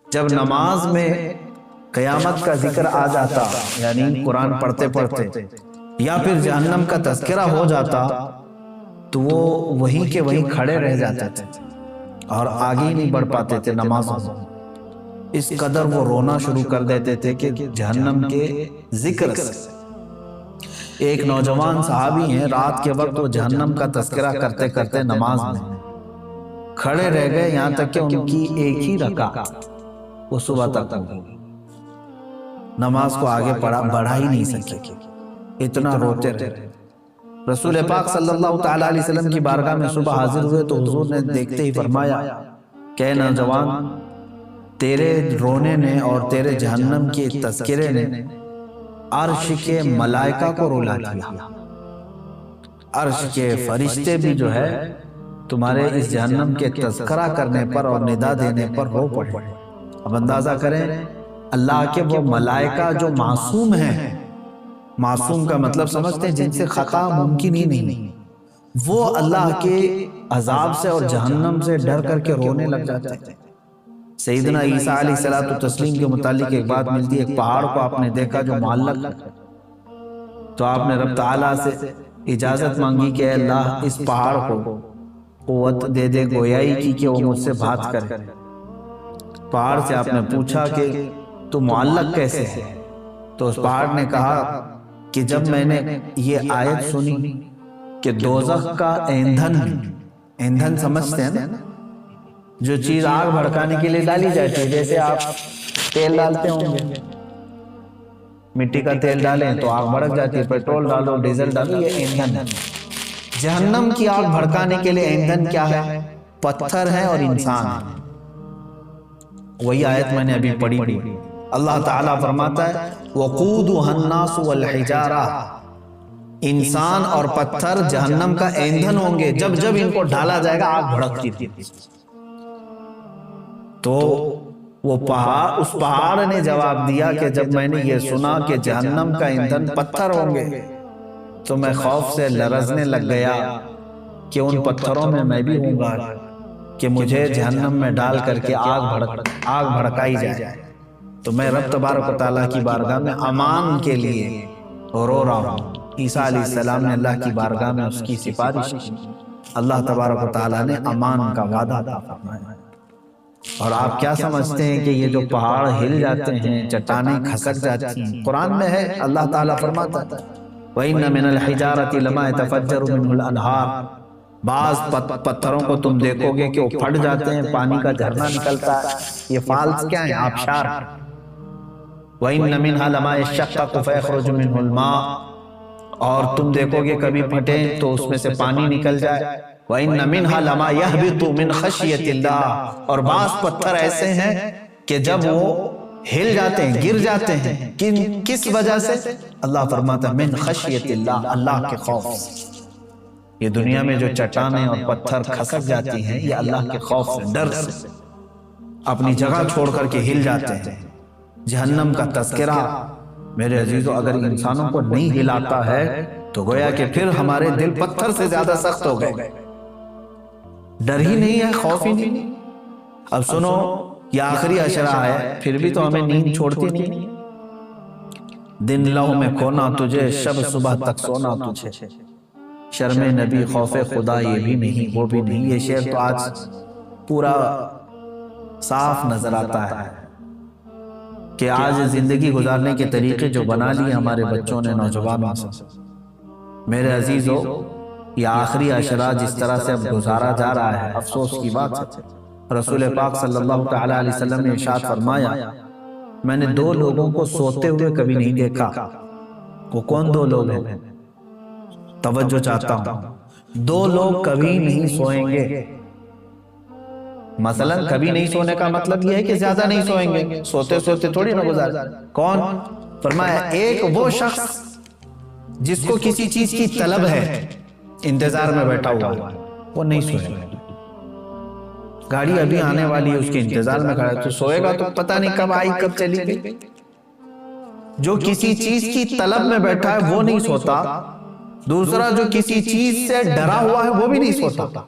جب نماز میں قیامت کا ذکر آ جاتا، یعنی قرآن پڑھتے پڑھتے، یا پھر جہنم کا تذکرہ ہو جاتا، تو وہ وہیں کے وہیں کھڑے رہ جاتے تھے اور آگے نہیں بڑھ پاتے تھے نماز میں۔ اس قدر وہ رونا شروع کر دیتے تھے کہ جہنم کے ذکر سے۔ ایک نوجوان صحابی ہیں، رات کے وقت وہ جہنم کا تذکرہ کرتے کرتے نماز میں کھڑے رہ گئے، یہاں تک کہ ان کی ایک ہی رکعت وہ صبح تک ہو گئی، نماز کو آگے بڑھا ہی نہیں سکے، اتنا روتے رہے۔ رسول پاک صلی اللہ تعالیٰ علیہ وسلم کی بارگاہ میں صبح حاضر ہوئے تو حضور نے دیکھتے ہی فرمایا کہ نوجوان، تیرے رونے نے اور تیرے جہنم کے تذکرے نے عرش کے ملائکہ کو رولا کیا، عرش کے فرشتے بھی جو ہے تمہارے اس جہنم کے تذکرہ کرنے پر اور ندا دینے پر رو پڑے۔ اب اندازہ کریں اللہ کے وہ ملائکہ جو معصوم ہیں، معصوم کا مطلب سمجھتے ہیں جن سے خطا ممکن ہی نہیں، وہ اللہ کے عذاب سے اور جہنم سے ڈر کر کے رونے لگ جاتے ہیں۔ سیدنا عیسیٰ علیہ الصلوۃ والتسلیم کے متعلق ایک بات ملتی ہے، ایک پہاڑ کو آپ نے دیکھا جو معلق ہے، تو آپ نے رب تعالیٰ سے اجازت مانگی کہ اے اللہ اس پہاڑ کو قوت دے دے گویائی کی کہ وہ مجھ سے بات کرے۔ پہاڑ سے آپ نے پوچھا کہ تو معلق کیسے ہے؟ تو اس پہاڑ نے کہا کہ جب میں نے یہ آیت سنی کہ دوزخ کا ایندھن سمجھتے ہیں نا، جو چیز آگ بھڑکانے کے لیے ڈالی جاتی ہے، جیسے آپ تیل ڈالتے ہوں گے، مٹی کا تیل ڈالیں تو آگ بھڑک جاتی ہے، پیٹرول ڈالو، ڈیزل ڈالو، یہ ایندھن ہے۔ جہنم کی آگ بھڑکانے کے لیے ایندھن کیا ہے؟ پتھر ہے اور انسان ہے۔ وہی آیت میں نے ابھی پڑھی تھی، اللہ تعالیٰ فرماتا ہے وَقُودُهَا النَّاسُ وَالْحِجَارَةُ، انسان اور پتھر جہنم کا ایندھن ہوں گے، جب جب ان کو ڈالا جائے گا آگ بھڑکتی تھی۔ تو وہ اس پہاڑ نے جواب دیا کہ جب میں نے یہ سنا کہ جہنم کا ایندھن پتھر ہوں گے تو میں خوف سے لرزنے لگ گیا کہ ان پتھروں میں بھی ہوں گا کہ مجھے جہنم میں ڈال کر کے آگ بھڑکائی جائے۔ تو میں رب تبارک و تعالیٰ کی بارگاہ میں امان کے لیے رو رہا ہوں۔ عیسیٰ علیہ السلام نے اللہ کی بارگاہ میں اس کی سفارش کی، اللہ تبارک و تعالیٰ نے امان کا وعدہ عطا فرمایا۔ اور آپ کیا سمجھتے ہیں کہ یہ جو پہاڑ ہل جاتے ہیں، چٹانیں کھسک جاتی ہیں، قرآن میں ہے، اللہ تعالیٰ فرماتا ہے وَإِنَّ مِنَ الْحِجَارَةِ لَمَا يَتَفَجَّرُ مِنْهُ الْأَنْهَارُ، بعض پتھروں کو تم دیکھو گے کہ وہ پھٹ جاتے ہیں، پانی کا جھرنا نکلتا ہے۔ یہ فالز کیا ہیں؟ آبشار۔ وَإِنَّ مِنْهَا لَمَا يَشَّقَّقُ فَيَخْرُجُ مِنْهُ الْمَاءُ، اور تم دیکھو گے کبھی پھٹیں تو اس میں سے پانی نکل جائے۔ وَإِنَّ مِنْهَا لَمَا يَهْبِطُ مِنْ خَشْيَةِ اللَّهِ، اور بعض پتھر ایسے ہیں کہ جب وہ ہل جاتے ہیں، گر جاتے ہیں، کس وجہ سے؟ اللہ فرماتا ہے من خشیت اللہ، اللہ کے خوف سے۔ یہ دنیا میں جو چٹانیں اور پتھر کھسک جاتی ہیں، یہ اللہ کے خوف سے، ڈر سے اپنی جگہ چھوڑ کر کے ہل جاتے ہیں۔ جہنم کا تذکرہ میرے عزیزو اگر انسانوں کو نہیں ہلاتا ہے تو گویا کہ پھر ہمارے دل پتھر سے زیادہ سخت ہو گئے، ڈر ہی نہیں ہے، خوف ہی نہیں۔ اب سنو، یہ آخری اشرا ہے، پھر بھی تو ہمیں نیند چھوڑتی نہیں۔ دن لہو میں کھونا تجھے، شب صبح تک سونا تجھے، شرم نبی خوف خدا یہ بھی نہیں وہ بھی نہیں۔ یہ شعر تو آج پورا صاف نظر آتا ہے کہ آج زندگی گزارنے کے طریقے جو بنا لیے ہمارے بچوں نے، نوجوانوں سے۔ میرے عزیزو، یہ آخری اشرا جس طرح سے اب گزارا جا رہا ہے، افسوس کی بات ہے۔ رسول پاک صلی اللہ تعالیٰ علیہ وسلم نے ارشاد فرمایا میں نے دو لوگوں کو سوتے ہوئے کبھی نہیں دیکھا۔ وہ کون دو لوگ ہیں؟ توجہ چاہتا ہوں۔ دو لوگ کبھی نہیں سوئیں گے۔ مثلا کبھی نہیں سونے کا مطلب یہ ہے کہ زیادہ نہیں سوئیں گے، سوتے سوتے تھوڑی نہ گزار۔ کون؟ فرمایا ایک وہ شخص جس کو کسی چیز کی طلب ہے، انتظار میں بیٹھا ہوا ہے، وہ نہیں سوئے گا۔ گاڑی ابھی آنے والی ہے، اس کے انتظار میں کھڑا ہے، تو سوئے گا تو پتہ نہیں کب آئی کب چلی گئی۔ جو کسی چیز کی طلب میں بیٹھا ہے وہ نہیں سوتا، دوسرا جو کسی چیز سے ڈرا ہوا ہے وہ بھی نہیں سوتا۔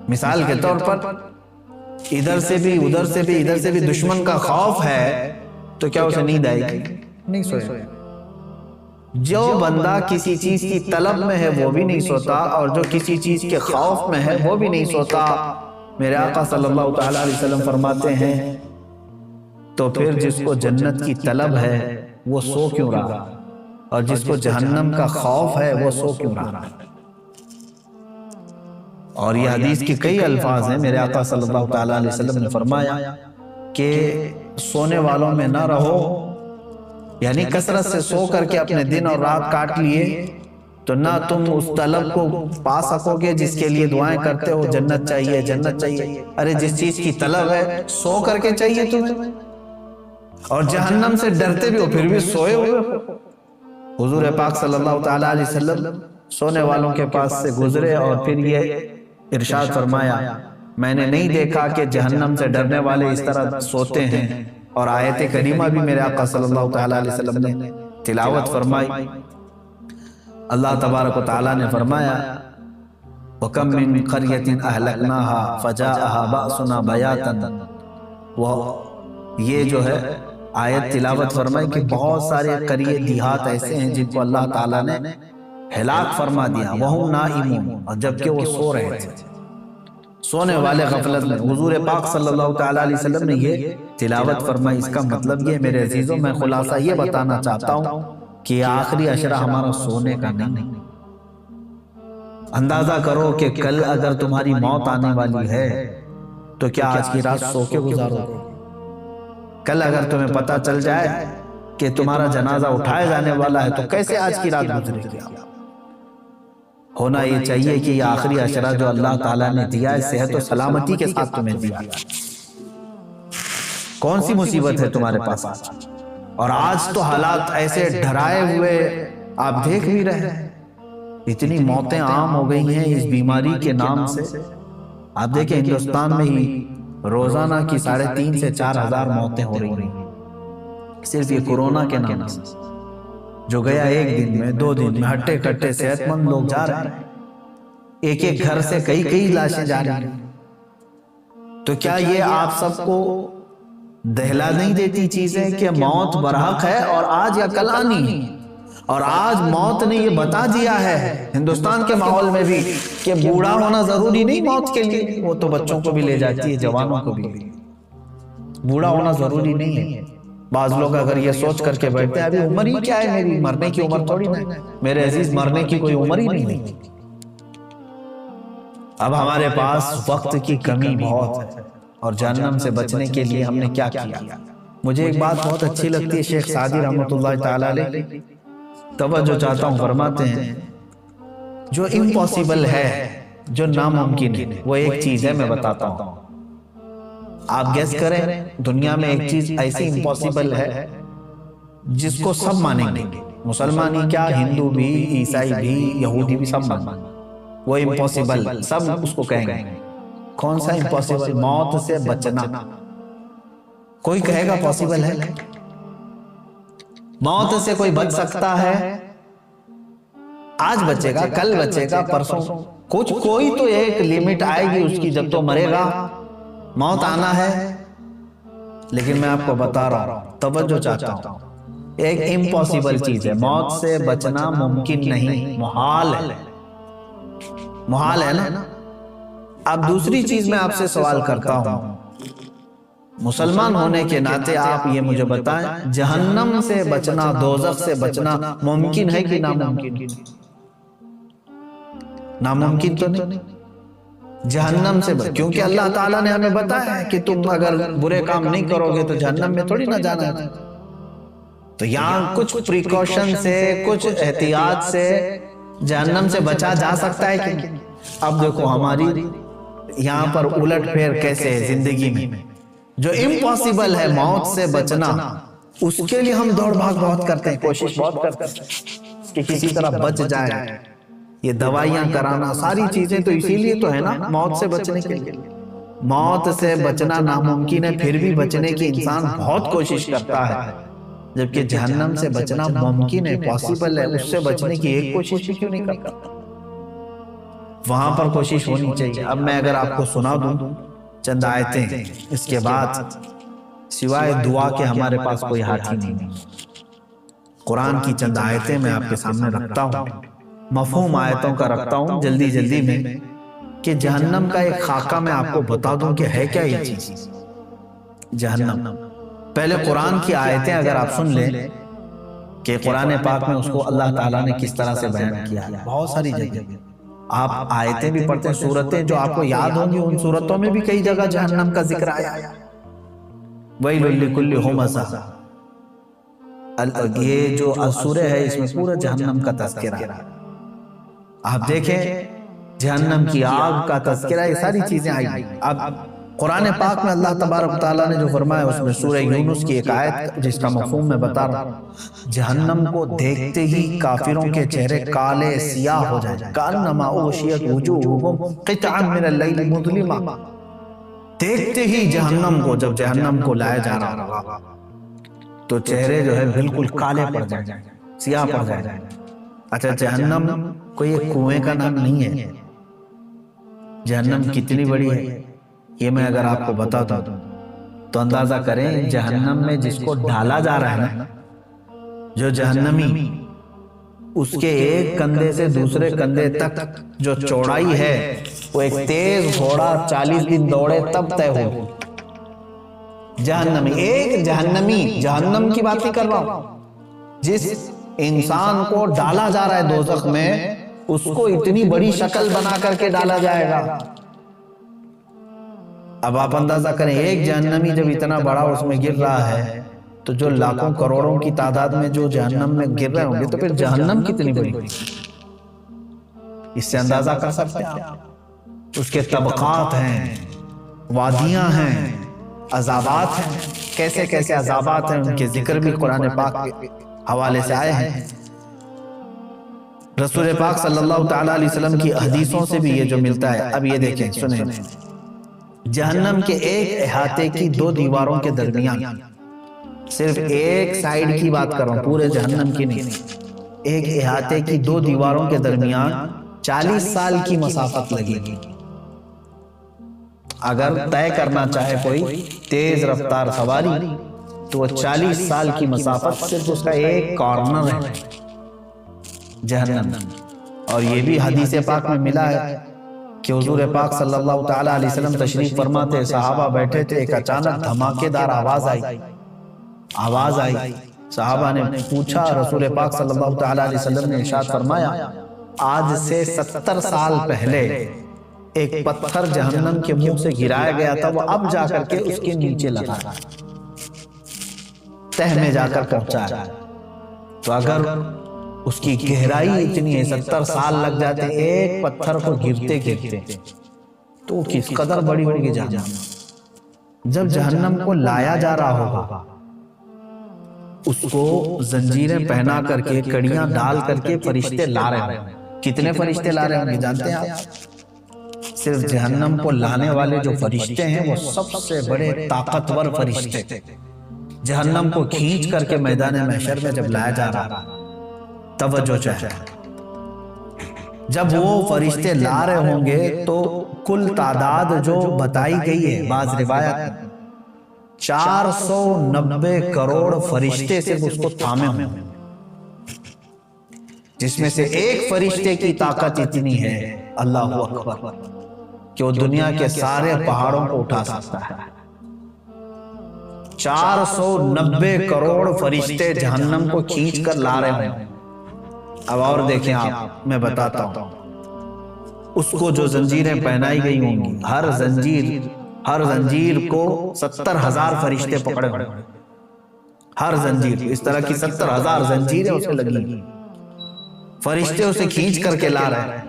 مثال کے طور پر ادھر سے بھی ادھر سے بھی ادھر سے بھی دشمن کا خوف ہے تو کیا اسے نیند آئے گی؟ نہیں سوئے۔ جو بندہ کسی چیز کی طلب میں ہے وہ بھی نہیں سوتا، اور جو کسی چیز کے خوف میں ہے وہ بھی نہیں سوتا۔ میرے آقا صلی اللہ تعالیٰ علیہ وسلم فرماتے ہیں تو پھر جس کو جنت کی طلب ہے وہ سو کیوں رہا، اور جس کو جہنم کا خوف ہے وہ سو کیوں رہا؟ اور یہ حدیث کے کئی الفاظ ہیں۔ میرے آقا صلی اللہ تعالیٰ علیہ وسلم نے فرمایا کہ سونے والوں میں نہ رہو، یعنی کثرت سے سو کر کے اپنے دن اور رات کاٹ لیے تو نہ تم اس طلب کو پا سکو گے جس کے لیے دعائیں کرتے ہو، جنت چاہیے جنت چاہیے۔ ارے جس چیز کی طلب ہے سو کر کے چاہیے تمہیں، اور جہنم سے ڈرتے بھی ہو پھر بھی سوئے ہوئے ہو۔ حضور پاک صلی اللہ تعالیٰ علیہ وسلم سونے والوں کے پاس سے گزرے اور پھر یہ ارشاد فرمایا، میں نے نہیں دیکھا کہ جہنم سے ڈرنے والے اس طرح سوتے ہیں۔ اور آیت کریمہ بھی میرے آقا صلی اللہ تعالیٰ علیہ وسلم نے تلاوت فرمائی۔ اللہ تبارک و تعالیٰ نے فرمایا وَكَم مِّن قَرْيَةٍ أَهْلَكْنَاهَا فَجَاءَهَا بَأْسُنَا بَيَاتًا۔ وہ یہ جو ہے آیت تلاوت فرمائی کہ بہت سارے قریے دیہات ایسے ہیں جن کو اللہ تعالیٰ نے ہلاک فرما دیا، وَهُمْ نَائِمُونَ، اور جبکہ وہ سو رہے تھے، سونے والے غفلت میں۔ حضور پاک صلی اللہ تعالیٰ علیہ وسلم نے یہ تلاوت فرمائی۔ اس کا مطلب یہ میرے عزیزوں، میں خلاصہ یہ بتانا چاہتا ہوں کہ آخری عشرہ ہمارا سونے کا نہیں۔ اندازہ کرو کہ کل اگر تمہاری موت آنے والی ہے تو کیا آج کی رات سو کے گزارو گے؟ کل اگر تمہیں پتہ چل جائے کہ تمہارا جنازہ اٹھائے جانے والا ہے تو کیسے آج کی رات گزرے گی؟ ہونا یہ چاہیے کہ یہ آخری عشرہ جو اللہ تعالیٰ نے دیا ہے صحت و سلامتی کے ساتھ تمہیں دیا۔ کون سی مصیبت ہے تمہارے پاس آج؟ اور آج تو حالات ایسے ڈرائے ہوئے آپ دیکھ بھی رہے ہیں، اتنی موتیں عام ہو گئی ہیں اس بیماری کے نام سے۔ آپ دیکھیں ہندوستان میں ہی روزانہ کی 3,500 سے 4,000 موتیں ہو رہی ہیں صرف یہ کورونا کے نام سے، جو گیا ایک دن میں 2 دن میں ہٹے کٹے صحت مند لوگ جا رہے ہیں، ایک ایک گھر سے کئی لاشیں جا رہی ہیں۔ تو کیا یہ آپ سب کو دہلا نہیں دیتی چیزیں کہ موت برحق ہے اور آج یا کل آنی ہے؟ اور آج موت نے یہ بتا دیا ہے ہندوستان کے ماحول میں بھی کہ بوڑھا ہونا ضروری نہیں موت کے لیے، وہ تو بچوں کو بھی لے جاتی ہے، جوانوں کو بھی۔ بوڑھا ہونا ضروری نہیں ہے۔ بعض لوگ اگر یہ سوچ کر کے بیٹھتے ہیں ابھی عمر ہی کیا ہے میری، مرنے کی عمر تھوڑی نہیں، میرے عزیز مرنے کی کوئی عمر ہی نہیں۔ اب ہمارے پاس وقت کی کمی بہت ہے، اور جہنم سے بچنے کے لیے ہم نے کیا کیا؟ مجھے ایک بات بہت اچھی لگتی ہے، شیخ سعدی رحمۃ اللہ تعالیٰ علیہ توجہ چاہتا ہوں، فرماتے ہیں جو امپاسبل ہے، جو ناممکن ہے، وہ ایک چیز ہے، میں بتاتا ہوں، آپ گیس کریں۔ دنیا میں ایک چیز ایسی امپاسبل ہے جس کو سب مانیں گے، مسلمان ہی کیا، ہندو بھی، عیسائی بھی، یہودی بھی، سب مانیں گے، وہ امپاسبل، سب اس کو کہیں گے۔ کون سا امپاسبل؟ موت سے بچنا۔ کوئی کہے گا پاسبل ہے؟ موت سے کوئی بچ سکتا ہے؟ آج بچے گا، کل بچے گا، پرسوں، کوئی تو ایک لیمٹ آئے گی اس کی، جب تو مرے گا، موت آنا ہے۔ لیکن میں آپ کو بتا رہا ہوں، توجہ چاہتا ہوں، ایک امپاسبل چیز ہے، موت سے بچنا ممکن نہیں، محال ہے، محال ہے نا۔ اب دوسری چیز میں آپ سے سوال کرتا ہوں، مسلمان ہونے کے ناطے آپ یہ مجھے بتائیں، جہنم سے بچنا، دوزخ سے بچنا ممکن ہے کہ ناممکن؟ ناممکن تو نہیں۔ جہنم سے کیونکہ اللہ تعالیٰ نے ہمیں بتایا ہے کہ تم اگر برے کام نہیں کرو گے تو جہنم میں تھوڑی نہ جانا ہے۔ تو یہاں کچھ پریکاشن سے، کچھ احتیاط سے جہنم سے بچا جا سکتا ہے کہ؟ اب دیکھو ہماری یہاں پر الٹ پھیر کیسے ہے زندگی میں، جو امپاسبل ہے موت سے بچنا، اس کے لیے ہم دوڑ بھاگ بہت کرتے ہیں، کوشش بہت کرتے ہیں کہ کسی طرح بچ جائے، یہ دوائیاں کرانا، ساری چیزیں تو اسی لیے تو ہے نا، موت سے بچنے کے لیے۔ موت سے بچنا ناممکن ہے، پھر بھی بچنے کی انسان بہت کوشش کرتا ہے، جبکہ جہنم سے بچنا ممکن ہے، پاسبل ہے، اس سے بچنے کی ایک کوشش بھی کیوں نہیں کرتا؟ وہاں پر کوشش ہونی چاہیے۔ اب میں اگر آپ کو سنا دوں چند آیتیں، اس کے بعد سوائے دعا کے ہمارے پاس کوئی ہاتھی نہیں۔ قرآن کی چند آیتیں میں آپ کے سامنے رکھتا ہوں، مفہوم آیتوں کا رکھتا ہوں جلدی میں، کہ جہنم کا ایک خاکہ میں آپ کو بتا دوں کہ ہے کیا یہ چیز جہنم۔ پہلے قرآن کی آیتیں اگر آپ سن لیں کہ قرآن پاک میں اس کو اللہ تعالیٰ نے کس طرح سے بیان کیا ہے، بہت ساری جگہ آپ آیتیں بھی پڑھتے ہیں، سورتیں جو آپ کو یاد ہوں گی، ان سورتوں میں بھی کئی جگہ جہنم کا ذکر آیا ہے۔ وَيْلٌ لِكُلِّ ہُمَزَةٍ، یہ جو سورہ ہے اس میں پورا جہنم کا تذکرہ ہے۔ آپ دیکھیں جہنم کی آگ کا تذکرہ، یہ ساری چیزیں آئی۔ اب قرآن پاک میں اللہ تبارک و تعالیٰ نے جو فرمایا اس میں سورہ یونس کی ایک آیت جس کا مفہوم میں بتا رہا ہوں، جہنم کو دیکھتے ہی کافروں کے چہرے کالے سیاہ ہو جائیں، کأنما اغشیت وجوہہم قطعا من اللیل مظلما۔ دیکھتے ہی جہنم کو، جب جہنم کو لایا جا رہا ہوگا تو چہرے جو ہے بالکل کالے پڑ جائیں، سیاہ پڑ جائیں۔ اچھا، جہنم کوئی ایک کنویں کا نام نہیں ہے۔ جہنم کتنی بڑی ہے یہ میں اگر آپ کو بتا دوں تو اندازہ کریں، جہنم میں جس کو ڈالا جا رہا ہے نا، جو جہنمی، اس کے ایک کندھے سے دوسرے کندھے تک جو چوڑائی ہے وہ ایک تیز گھوڑا 40 دن دوڑے تب طے ہو۔ جہنمی، ایک جہنمی، جہنم کی بات نہیں کر رہا ہوں، جس انسان کو ڈالا جا رہا ہے دوزخ میں، اس کو اتنی بڑی شکل بنا کر کے ڈالا جائے گا۔ اب آپ اندازہ کریں، ایک جہنمی جب اتنا بڑا اس میں گر رہا ہے تو جو لاکھوں کروڑوں کی تعداد میں جو جہنم میں گر رہے ہوں گے تو پھر جہنم کتنی بڑی ہوگی، اس سے اندازہ کر سکتے ہیں آپ۔ اس کے طبقات ہیں، وادیاں ہیں، عذابات ہیں، کیسے کیسے عذابات ہیں، ان کے ذکر بھی قرآن پاک کے حوالے سے آئے ہیں۔ رسول پاک صلی اللہ تعالیٰ علیہ وسلم کی حدیثوں سے بھی یہ جو ملتا ہے۔ اب یہ دیکھیں، سنیں، جہنم کے ایک احاطے کی 2 دیواروں کے درمیان، صرف ایک سائیڈ کی بات کر رہا ہوں، پورے جہنم کی نہیں، ایک احاطے کی 2 دیواروں کے درمیان 40 سال کی مسافت لگے گی۔ اگر طے کرنا چاہے کوئی تیز رفتار سواری تو وہ 40 سال کی مسافت صرف اس کا ایک کارنر ہے جہنم۔ اور یہ بھی حدیث پاک میں ملا ہے کہ حضور پاک صلی اللہ تعالیٰ علیہ وسلم تشریف فرما تھے، صحابہ بیٹھے تھے، ایک اچانک دھماکے دار آواز آئی۔ صحابہ نے پوچھا، رسول پاک صلی اللہ تعالیٰ علیہ وسلم نے ارشاد فرمایا، آج سے 70 سال پہلے ایک پتھر جہنم کے منہ سے گرایا گیا تھا، وہ اب جا کر کے اس کے نیچے لگا، تہ میں جا کر پہنچا ہے۔ تو اگر اس کی گہرائی اتنی ہے، 70 سال لگ جاتے ایک پتھر کو گرتے تو کس قدر بڑی ہوگی جہنم۔ جب جہنم کو لایا جا رہا ہوگا، اس کو زنجیریں پہنا کر کے، کڑیاں ڈال کر کے فرشتے لا رہے ہیں۔ کتنے فرشتے لا رہے ہیں جانتے ہیں آپ؟ صرف جہنم کو لانے والے جو فرشتے ہیں وہ سب سے بڑے طاقتور فرشتے، جہنم کو کھینچ کر کے میدان محشر میں جب لایا جا رہا، توجہ چاہے، جب وہ فرشتے لا رہے ہوں گے تو کل تعداد جو بتائی گئی ہے بعض روایت 490 کروڑ فرشتے صرف اس کو تھامے ہوئے، جس میں سے ایک فرشتے کی طاقت اتنی ہے، اللہ اکبر، کہ وہ دنیا کے سارے پہاڑوں کو اٹھا سکتا ہے۔ 490 کروڑ فرشتے جہنم کو کھینچ کر لا رہے ہیں۔ اب اور دیکھیں آپ، میں بتاتا ہوں، اس کو جو زنجیریں پہنائی گئی ہوں گی، ہر زنجیر کو 70,000 فرشتے پکڑے ہوئے، ہر زنجیر، اس طرح کی 70,000 زنجیریں اسے لگی، فرشتے اسے کھینچ کر کے لا رہے ہیں۔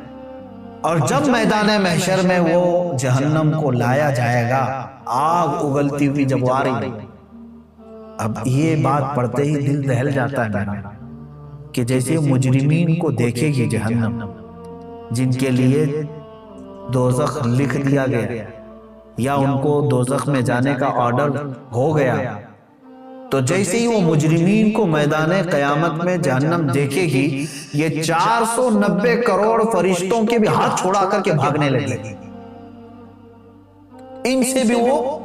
اور جب میدان محشر میں وہ جہنم کو لایا جائے گا، آگ اگلتی ہوئی جب آ رہی، اب یہ بات پڑھتے ہی دل دہل جاتا ہے میرا، کہ جیسے مجرمین کو دیکھے گی جہنم، جن کے لیے دوزخ لکھ دیا گیا یا ان کو دوزخ میں جانے کا آرڈر ہو گیا، تو جیسے ہی وہ مجرمین کو میدان قیامت میں جہنم دیکھے گی، یہ 490 کروڑ فرشتوں کے بھی ہاتھ چھوڑا کر کے بھاگنے لگے گی۔ ان سے بھی وہ